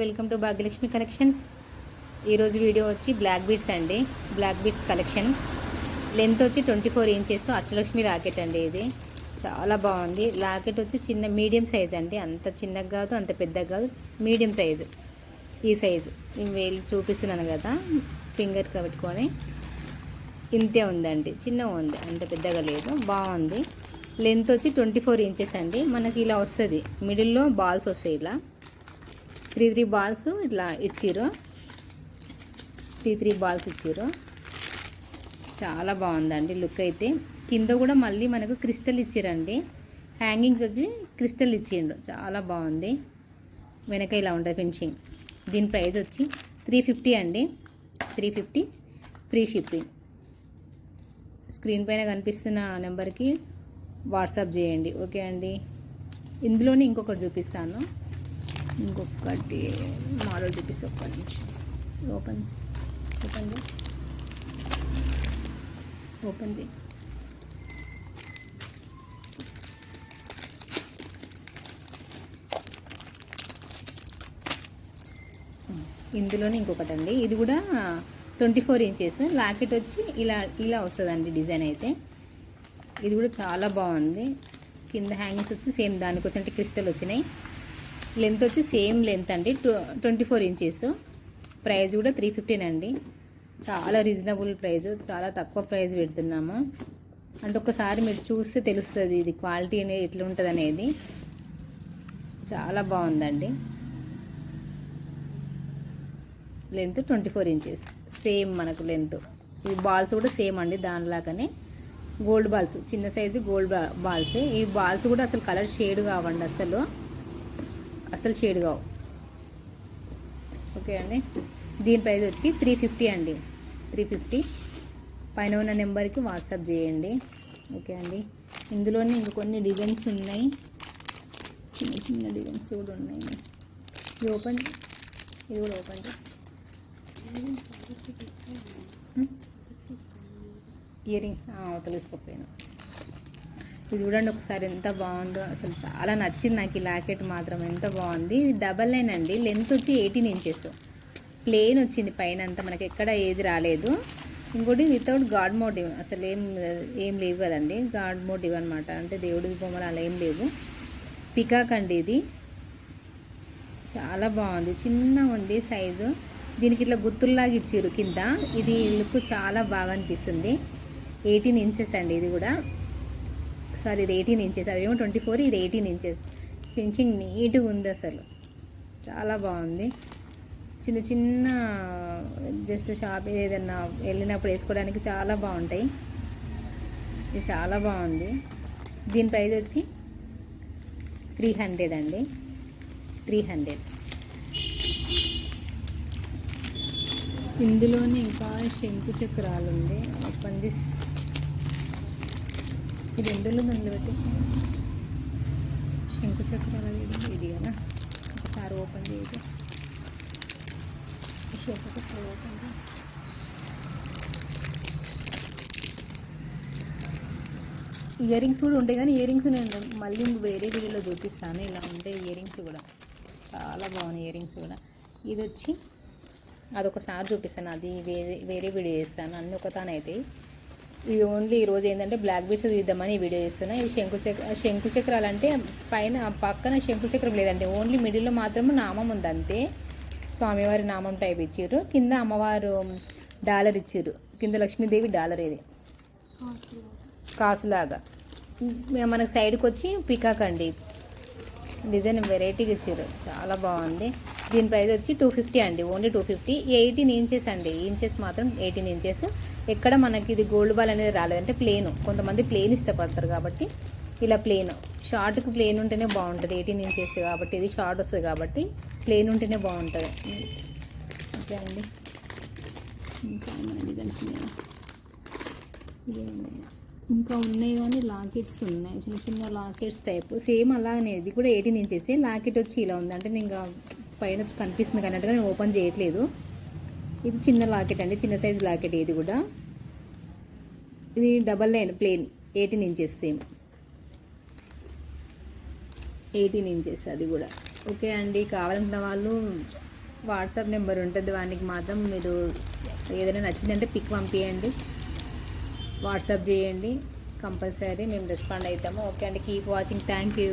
Welcome to Bhagyalakshmi collections. ఈరోజు video వచ్చి black beads అండి. Black beads collection. లెంత్ వచ్చి 24 ఇంచెస్ అష్టలక్ష్మి లాకెట్ అండి. ఇది చాలా బాగుంది. లాకెట్ వచ్చి చిన్న మీడియం సైజ్ అండి. అంత చిన్నగా కాదు, అంత పెద్దగా కాదు, మీడియం సైజు. ఈ సైజు వేలు చూపిస్తున్నాను కదా, ఫింగర్ పెట్టుకొని ఇంతే ఉందండి. చిన్నగా ఉంది, అంత పెద్దగా లేదు. బాగుంది. లెంత్ వచ్చి 24 ఇంచెస్ అండి. మనకి ఇలా వస్తుంది. మిడిల్లో బాల్స్ వస్తాయి. ఇలా 3 బాల్స్ ఇట్లా ఇచ్చిర్రు. 3 బాల్స్ ఇచ్చిర్రు. చాలా బాగుందండి లుక్ అయితే. కింద కూడా మళ్ళీ మనకు క్రిస్టల్ ఇచ్చిరండి. హ్యాంగింగ్స్ వచ్చి క్రిస్టల్ ఇచ్చిండ్రు. చాలా బాగుంది. వెనక ఇలా ఉంటుంది ఫినిషింగ్. దీని ప్రైస్ వచ్చి 350 అండి. 350 ఫ్రీ షిప్పింగ్. స్క్రీన్ పైన కనిపిస్తున్న నెంబర్కి వాట్సాప్ చేయండి. ఓకే అండి. ఇందులోనే ఇంకొకటి చూపిస్తాను. ఇంకొకటి మోడల్ చూపిస్తే ఒక్క నిమిషం. ఓపెన్ చేయి. ఇందులోనే ఇంకొకటి అండి. ఇది కూడా 24 ఇంచెస్ లాకెట్ వచ్చి ఇలా వస్తుందండి డిజైన్ అయితే. ఇది కూడా చాలా బాగుంది. కింద హ్యాంగింగ్స్ వచ్చి సేమ్ దానికి వచ్చి క్రిస్టల్ వచ్చినాయి. లెంత్ వచ్చి సేమ్ లెంత్ అండి, 24 ఇంచెస్. ప్రైస్ కూడా 350 అండి. చాలా రీజనబుల్ ప్రైస్, చాలా తక్కువ ప్రైస్ పెడుతున్నాము. అంటే ఒకసారి మీరు చూస్తే తెలుస్తుంది ఇది క్వాలిటీ అనేది ఎట్లా ఉంటుంది అనేది. చాలా బాగుందండి. లెంత్ 24 ఇంచెస్ సేమ్ మనకు లెంత్. ఈ బాల్స్ కూడా సేమ్ అండి, దానిలాగానే గోల్డ్ బాల్స్, చిన్న సైజు గోల్డ్ బాల్స్. ఈ బాల్స్ కూడా అసలు కలర్ షేడ్ కావండి, అసలు షేడ్ కావు. ఓకే అండి. దీని ప్రైస్ వచ్చి 350 అండి. 350. పైన ఉన్న నెంబర్కి వాట్సాప్ చేయండి. ఓకే అండి. ఇందులోనే ఇంక కొన్ని డిజైన్స్ ఉన్నాయి, చిన్న చిన్న డిజైన్స్ కూడా ఉన్నాయి. ఇది ఓపెన్, ఇది కూడా ఓపెన్ చేయి. ఇయర్ రింగ్స్ తెలుసుకోపోయాను. ఇది చూడండి ఒకసారి ఎంత బాగుందో. అసలు చాలా నచ్చింది నాకు ఈ లాకెట్ మాత్రం. ఎంత బాగుంది. ఇది డబల్ లైన్ అండి. లెంత్ వచ్చి 18 ఇంచెస్. ప్లేన్ వచ్చింది పైన అంతా, మనకి ఎక్కడ ఏది రాలేదు. ఇంకోటి వితౌట్ గాడ్ మోటివ్, అసలు ఏం లేవు కదండి. గాడ్ మోటివ్ అనమాట, అంటే దేవుడి బొమ్మలు అలా ఏం లేవు. పికాక్ అండి ఇది. చాలా బాగుంది. చిన్నగా ఉంది సైజు. దీనికి ఇట్లా గుత్తుల్లాగా ఇచ్చారు కింద. ఇది లుక్ చాలా బాగా అనిపిస్తుంది. 18 ఇంచెస్ అండి ఇది కూడా. సారీ, ఇది 18 ఇంచెస్. అదేమో 24, ఇది 18 ఇంచెస్. ఫినిషింగ్ నీట్గా ఉంది అసలు. చాలా బాగుంది. చిన్న చిన్న జస్ట్ షాప్ ఏదన్నా వెళ్ళినప్పుడు వేసుకోవడానికి చాలా బాగుంటాయి. ఇది చాలా బాగుంది. దీని ప్రైస్ వచ్చి 300 అండి. 300. ఇందులోనే ఇంకా శంకు చక్రాలు ఉంది. Open this. ఇది ఎందులో దానిలో పెట్టేసి శంకు చక్రాలు ఇది కదా. ఒకసారి ఓపెన్ చేయదు. శంకు చక్రాలు ఓపెన్ చేయ. ఇయర్ రింగ్స్ కూడా ఉంటాయి, కానీ ఇయర్ రింగ్స్ నేను మళ్ళీ వేరే వీడియోలో చూపిస్తాను. ఇలా ఉంటాయి ఇయర్ రింగ్స్ కూడా. చాలా బాగున్నాయి ఇయర్ రింగ్స్ కూడా. ఇది వచ్చి అదొకసారి చూపిస్తాను, అది వేరే వీడియో చేస్తాను. అన్నీ ఒకతానైతే. ఇవి ఓన్లీ ఈరోజు ఏంటంటే బ్లాక్ బీడ్స్ చూద్దామని ఈ వీడియో చేస్తున్నా. ఇది శంకు చక్రాలు అంటే పైన పక్కన శంకు చక్రం లేదండి, ఓన్లీ మిడిల్లో మాత్రమే నామం ఉంది అంతే. స్వామివారి నామం టైప్ ఇచ్చారు. కింద అమ్మవారు డాలర్ ఇచ్చారు. కింద లక్ష్మీదేవి డాలర్. ఇది కాసులాగా. మనకు సైడ్కి వచ్చి పికాక్ అండి. డిజైన్ వెరైటీగా ఇచ్చారు. చాలా బాగుంది. దీని ప్రైస్ వచ్చి 250 అండి. ఓన్లీ 250. 18 ఇంచెస్ అండి. ఇంచెస్ మాత్రం 18 ఇంచెస్. ఎక్కడ మనకి ఇది గోల్డ్ బాల్ అనేది రాలేదంటే ప్లేను. కొంతమంది ప్లేన్ ఇష్టపడతారు కాబట్టి ఇలా ప్లేన్. షార్ట్కి ప్లేన్ ఉంటేనే బాగుంటుంది. 18 ఇంచెస్ కాబట్టి ఇది షార్ట్ వస్తుంది కాబట్టి ప్లేన్ ఉంటేనే బాగుంటుంది. ఓకే అండి. ఇంకా డిజైన్స్ ఉన్నాయి, ఇంకా ఉన్నాయి కానీ లాకెట్స్ ఉన్నాయి, చిన్న చిన్న లాకెట్స్ టైప్ సేమ్ అలాగనే. ఇది కూడా 18 ఇంచెస్. లాకెట్ వచ్చి ఇలా ఉంది, అంటే నేను పైన వచ్చి కనిపిస్తుంది కానీ అంటే నేను ఓపెన్ చేయట్లేదు. ఇది చిన్న లాకెట్ అండి, చిన్న సైజు లాకెట్. ఇది కూడా ఇది double line plain 18 inches same. 18 inches అది కూడా. ఓకే అండి, కావాలనుకున్న వాళ్ళు వాట్సాప్ నెంబర్ ఉంటుంది, వానికి మాత్రం మీరు ఏదైనా నచ్చిందంటే పిక్ పంపించండి, వాట్సాప్ చేయండి, కంపల్సరీ మేము రెస్పాండ్ అవుతాము. ఓకే అండి, కీప్ వాచింగ్, థ్యాంక్ యూ.